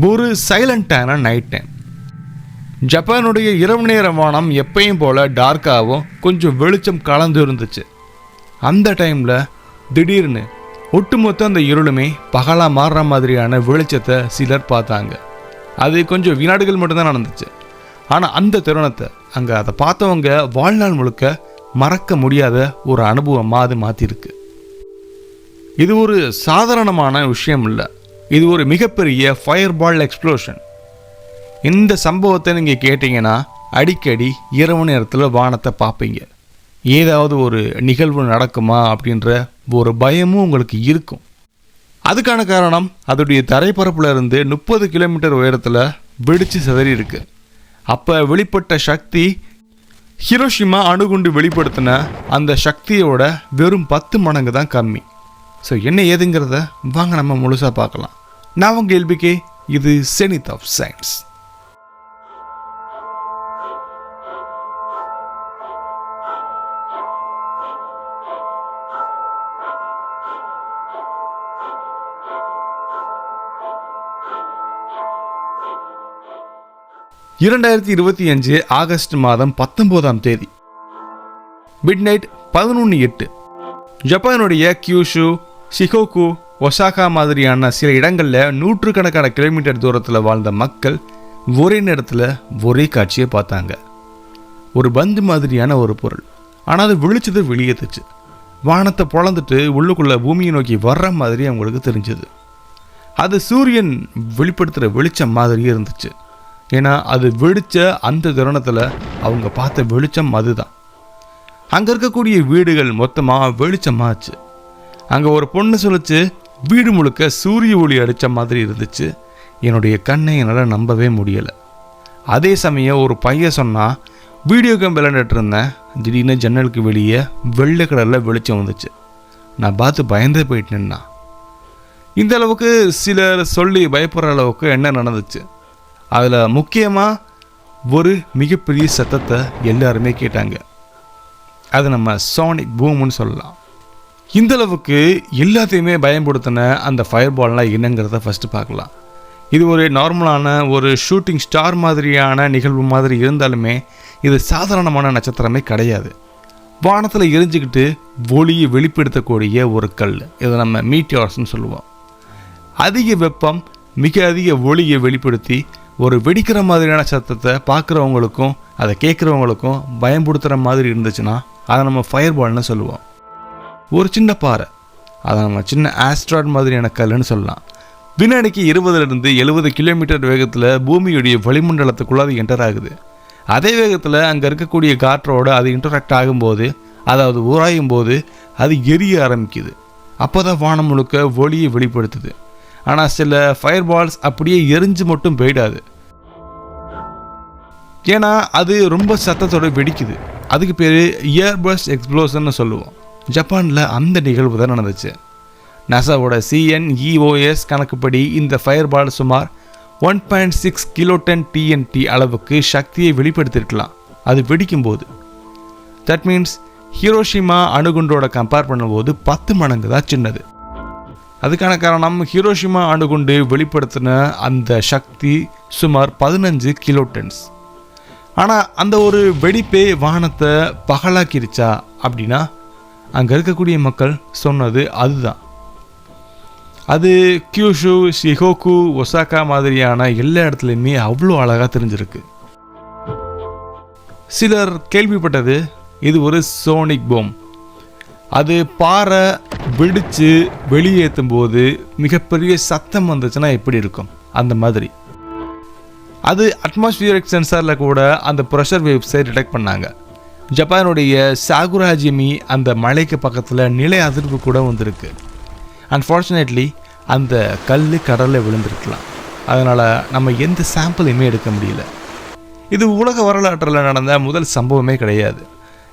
ஒரு சைலண்டான night time. ஜப்பானுடைய இரவு நேர வானம் எப்பயும் போல் டார்க்காகவும் கொஞ்சம் வெளிச்சம் கலந்து இருந்துச்சு. அந்த டைமில் திடீர்னு ஒட்டுமொத்த அந்த இருளுமே பகலாக மாறுற மாதிரியான வெளிச்சத்தை சிலர் பார்த்தாங்க. அது கொஞ்சம் வினாடிகள் மட்டும்தான் நடந்துச்சு. ஆனால் அந்த தருணத்தை அங்கே அதை பார்த்தவங்க வாழ்நாள் முழுக்க மறக்க முடியாத ஒரு அனுபவமாக அது மாற்றிருக்கு. இது ஒரு சாதாரணமான விஷயம் இல்லை, இது ஒரு மிகப்பெரிய ஃபயர் பால் எக்ஸ்ப்ளோஷன். இந்த சம்பவத்தை நீங்கள் கேட்டிங்கன்னா அடிக்கடி இரவு நேரத்தில் வானத்தை பார்ப்பீங்க. ஏதாவது ஒரு நிகழ்வு நடக்குமா அப்படின்ற ஒரு பயமும் உங்களுக்கு இருக்கும். அதுக்கான காரணம் அதோடைய தரைப்பரப்பில் இருந்து 30 கிலோமீட்டர் உயரத்தில் வெடித்து சிதறி இருக்கு. அப்போ வெளிப்பட்ட சக்தி ஹிரோஷிமா அணுகுண்டு வெளிப்படுத்தின அந்த சக்தியோட வெறும் 10 மடங்கு தான் கம்மி. ஸோ என்ன ஏதுங்கிறத வாங்க நம்ம முழுசாக பார்க்கலாம். நான் உங்கள் கேள்விக்கே, இது செனித் ஆஃப் சயின்ஸ். ஆகஸ்ட் மாதம் 19ஆம் தேதி மிட்நைட் 11:08 ஜப்பானுடைய கியூஷு, ஷிகோகு, ஒசாகா மாதிரியான சில இடங்களில் நூற்றுக்கணக்கான கிலோமீட்டர் தூரத்தில் வாழ்ந்த மக்கள் ஒரே நேரத்தில் ஒரே காட்சியை பார்த்தாங்க. ஒரு பந்து மாதிரியான ஒரு பொருள், ஆனால் அது விழிச்சது வெளியேற்றுச்சு. வானத்தை பொழந்துட்டு உள்ளுக்குள்ளே பூமியை நோக்கி வர்ற மாதிரி அவங்களுக்கு தெரிஞ்சது. அது சூரியன் வெளிப்படுத்துகிற வெளிச்சம் மாதிரியே இருந்துச்சு. ஏன்னா அது வெடித்த அந்த தருணத்தில் அவங்க பார்த்த வெளிச்சம் அதுதான். அங்கே இருக்கக்கூடிய வீடுகள் மொத்தமாக வெளிச்சமாச்சு. அங்கே ஒரு பொண்ணு சொல்லிச்சு, வீடு முழுக்க சூரிய ஒளி அடித்த மாதிரி இருந்துச்சு. என்னுடைய கண்ணை என்னால் நம்பவே முடியலை. அதே சமயம் ஒரு பையன் சொன்னால், வீடியோ கேம் விளையாண்டுட்டு இருந்தேன், திடீர்னு ஜன்னலுக்கு வெளியே வெள்ளை கலரில் வெளிச்சம் வந்துச்சு. நான் பார்த்து பயந்தே போயிட்டேன்னா. இந்த அளவுக்கு சிலர் சொல்லி பயப்படுற அளவுக்கு என்ன நடந்துச்சு. அதில் முக்கியமாக ஒரு மிகப்பெரிய சத்தத்தை எல்லாருமே கேட்டாங்க. அது நம்ம சோனிக் பூம்னு சொல்லலாம். இந்த அளவுக்கு எல்லாத்தையுமே பயன்படுத்தின அந்த ஃபயர் பால்லாம் என்னங்கிறத ஃபஸ்ட்டு பார்க்கலாம். இது ஒரு நார்மலான ஒரு ஷூட்டிங் ஸ்டார் மாதிரியான நிகழ்வு மாதிரி இருந்தாலுமே இது சாதாரணமான நட்சத்திரமே கிடையாது. வானத்தில் எரிஞ்சுக்கிட்டு ஒளியை வெளிப்படுத்தக்கூடிய ஒரு கல். இதை நம்ம மீட்டியார்ஸ்ன்னு சொல்லுவோம். அதிக வெப்பம் மிக அதிக ஒளியை வெளிப்படுத்தி ஒரு வெடிக்கிற மாதிரியான சத்தத்தை பார்க்குறவங்களுக்கும் அதை கேட்குறவங்களுக்கும் பயன்படுத்துகிற மாதிரி இருந்துச்சுன்னா அதை நம்ம ஃபயர் பால்னு சொல்லுவோம். ஒரு சின்ன பாறை, அதை நம்ம சின்ன ஆஸ்ட்ராய்டு மாதிரியான கல்லுன்னு சொல்லலாம். வினாடிக்கு 20-70 கிலோமீட்டர் வேகத்தில் பூமியுடைய வளிமண்டலத்துக்குள்ளே அது என்டர் ஆகுது. அதே வேகத்தில் அங்கே இருக்கக்கூடிய காற்றோடு அது இன்டராக்ட் ஆகும்போது, அதாவது உராயும் போது அது எரிய ஆரம்பிக்குது. அப்போ தான் வானம் முழுக்க ஒளியை வெளிப்படுத்துது. ஆனால் சில ஃபயர் பால்ஸ் அப்படியே எரிஞ்சு மட்டும் போயிடாது. ஏன்னா அது ரொம்ப சத்தத்தோடு வெடிக்குது. அதுக்கு பேர் ஏர்பர்ஸ்ட் எக்ஸ்ப்ளோஷன்னு சொல்லுவோம். ஜப்பானில் அந்த நிகழ்வு தான் நடந்துச்சு. நாசாவோட CNEOS கணக்குப்படி இந்த ஃபயர் பால் சுமார் 1.6 கிலோடன் TNT அளவுக்கு சக்தியை வெளிப்படுத்தியிருக்கலாம் அது வெடிக்கும்போது. தட் மீன்ஸ் ஹிரோஷிமா அணுகுண்டோட கம்பேர் பண்ணும்போது 10 மடங்கு தான் சின்னது. அதுக்கான காரணம் ஹிரோஷிமா அணுகுண்டு வெளிப்படுத்தின அந்த சக்தி சுமார் 15 கிலோடன்ஸ். ஆனால் அந்த ஒரு வெடிப்பே வானத்தை பகலாக்கிருச்சா அப்படின்னா அங்கே இருக்கக்கூடிய மக்கள் சொன்னது அதுதான். அது கியூஷு, ஷிகோகு, ஒசாகா மாதிரியான எல்லா இடத்துலையுமே அவ்வளோ அழகாக தெரிஞ்சிருக்கு. சிலர் கேள்விப்பட்டது இது ஒரு சோனிக் பூம். அது பாறை வெடித்து வெளியேற்றும் போது மிகப்பெரிய சத்தம் வந்துச்சுன்னா எப்படி இருக்கும் அந்த மாதிரி. அது அட்மாஸ்பியரிக் சென்சாரில் கூட அந்த ப்ரெஷர் வேவ்ஸை டிடெக்ட் பண்ணாங்க. ஜப்பானுடைய சாகுராஜிமி அந்த மலைக்கு பக்கத்தில் நிலை அதிர்வு கூட வந்திருக்கு. அன்ஃபார்ச்சுனேட்லி அந்த கல் கடலில் விழுந்திருக்கலாம். அதனால் நம்ம எந்த சாம்பிளையுமே எடுக்க முடியல. இது உலக வரலாற்றில் நடந்த முதல் சம்பவமே கிடையாது.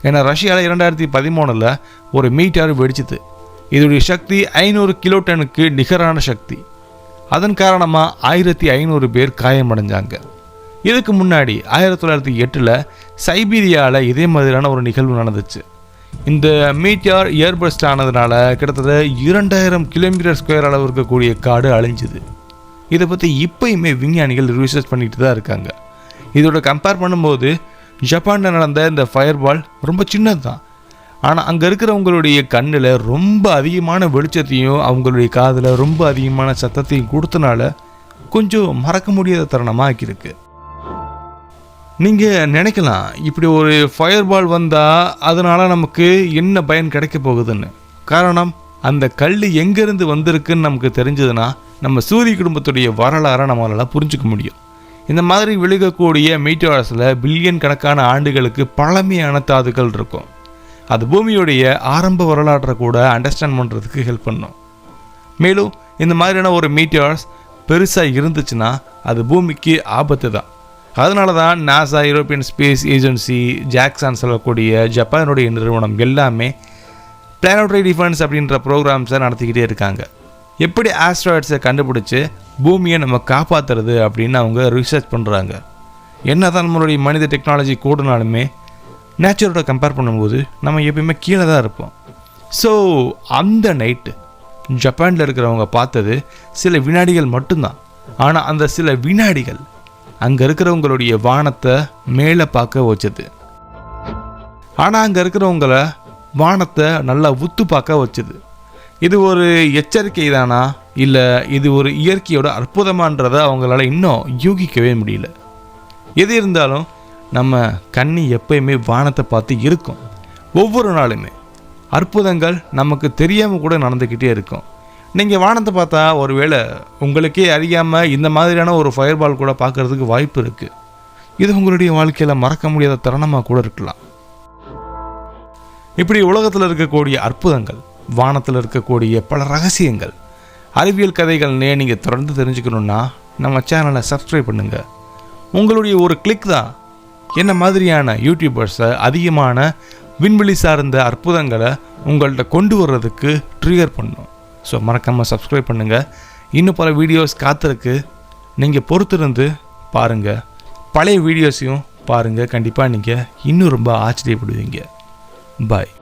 ஏன்னா ரஷ்யாவில் 2013 ஒரு மீட்டர் வெடிச்சிது. இதோடைய சக்தி 500 கிலோடனுக்கு நிகரான சக்தி. அதன் காரணமாக 1500 பேர் காயமடைஞ்சாங்க. இதுக்கு முன்னாடி 1908 சைபீரியாவில் இதே மாதிரியான ஒரு நிகழ்வு நடந்துச்சு. இந்த மீட்டியார் ஏர்பர்ஸ்ட் ஆனதுனால கிட்டத்தட்ட 2000 கிலோமீட்டர் ஸ்கொயர் அளவு இருக்கக்கூடிய காடு அழிஞ்சுது. இதை பற்றி இப்போயுமே விஞ்ஞானிகள் ரிசர்ச் பண்ணிட்டு தான் இருக்காங்க. இதோட கம்பேர் பண்ணும்போது ஜப்பானில் நடந்த இந்த ஃபயர் பால் ரொம்ப சின்னது தான். ஆனால் அங்கே இருக்கிறவங்களுடைய கண்ணில் ரொம்ப அதிகமான வெளிச்சத்தையும் அவங்களுடைய காதில் ரொம்ப அதிகமான சத்தத்தையும் கொடுத்தனால கொஞ்சம் மறக்க முடியாத தருணமாக ஆக்கியிருக்கு. நீங்கள் நினைக்கலாம், இப்படி ஒரு ஃபயர் பால் வந்தால் அதனால் நமக்கு என்ன பயன் கிடைக்க போகுதுன்னு. காரணம், அந்த கல் எங்கேருந்து வந்திருக்குன்னு நமக்கு தெரிஞ்சதுன்னா நம்ம சூரிய குடும்பத்துடைய வரலாறை நம்மளால் புரிஞ்சுக்க முடியும். இந்த மாதிரி விழுகக்கூடிய மீட்டர்ஸில் பில்லியன் கணக்கான ஆண்டுகளுக்கு பழமையான தாதுக்கள் இருக்கும். அது பூமியுடைய ஆரம்ப வரலாற்றை கூட அண்டர்ஸ்டாண்ட் பண்ணுறதுக்கு ஹெல்ப் பண்ணும். மேலும் இந்த மாதிரியான ஒரு மீட்டர்ஸ் பெருசாக இருந்துச்சுன்னா அது பூமிக்கு ஆபத்து தான். அதனால தான் நாசா, யூரோப்பியன் ஸ்பேஸ் ஏஜென்சி, ஜாக்சான் சொல்லக்கூடிய ஜப்பானுடைய நிறுவனம் எல்லாமே பிளானட்டரி டிஃபென்ஸ் அப்படின்ற ப்ரோக்ராம்ஸை நடத்திக்கிட்டே இருக்காங்க. எப்படி ஆஸ்ட்ராய்ட்ஸை கண்டுபிடிச்சி பூமியை நம்ம காப்பாற்றுறது அப்படின்னு அவங்க ரிசர்ச் பண்ணுறாங்க. என்ன தான் நம்மளுடைய மனித டெக்னாலஜி கூடனாலுமே நேச்சரோட கம்பேர் பண்ணும்போது நம்ம எப்பயுமே கீழே தான் இருப்போம். ஸோ அந்த நைட்டு ஜப்பானில் இருக்கிறவங்க பார்த்தது சில வினாடிகள் மட்டும்தான். ஆனால் அந்த சில வினாடிகள் அங்கே இருக்கிறவங்களுடைய வானத்தை மேலே பார்க்க வச்சது. ஆனால் அங்கே இருக்கிறவங்கள வானத்தை நல்லா உத்து பார்க்க வச்சது. இது ஒரு எச்சரிக்கை தானா, இல்லை இது ஒரு இயற்கையோட அற்புதமானதை அவங்களால இன்னும் யூகிக்கவே முடியல. எது இருந்தாலும் நம்ம கண்ணி எப்பயுமே வானத்தை பார்த்து இருக்கும். ஒவ்வொரு நாளுமே அற்புதங்கள் நமக்கு தெரியாமல் கூட நடந்துக்கிட்டே இருக்கும். நீங்கள் வானத்தை பார்த்தா ஒருவேளை உங்களுக்கே அறியாமல் இந்த மாதிரியான ஒரு ஃபயர் பால் கூட பார்க்குறதுக்கு வாய்ப்பு இருக்குது. இது உங்களுடைய வாழ்க்கையில் மறக்க முடியாத தருணமாக கூட இருக்கலாம். இப்படி உலகத்தில் இருக்கக்கூடிய அற்புதங்கள், வானத்தில் இருக்கக்கூடிய பல ரகசியங்கள், அறிவியல் கதைகள்னே நீங்கள் தொடர்ந்து தெரிஞ்சுக்கணுன்னா நம்ம சேனலை சப்ஸ்கிரைப் பண்ணுங்கள். உங்களுடைய ஒரு கிளிக் தான் என்ன மாதிரியான யூடியூபர்ஸை அதிகமான விண்வெளி சார்ந்த அற்புதங்களை உங்கள்கிட்ட கொண்டு வர்றதுக்கு ட்ரிகர் பண்ணும். ஸோ மறக்காமல் சப்ஸ்கிரைப் பண்ணுங்கள். இன்னும் பல வீடியோஸ் காத்திருக்கு. நீங்கள் பொறுத்திருந்து பாருங்கள். பழைய வீடியோஸையும் பாருங்கள். கண்டிப்பாக நீங்கள் இன்னும் ரொம்ப ஆச்சரியப்படுவீங்க. பாய்.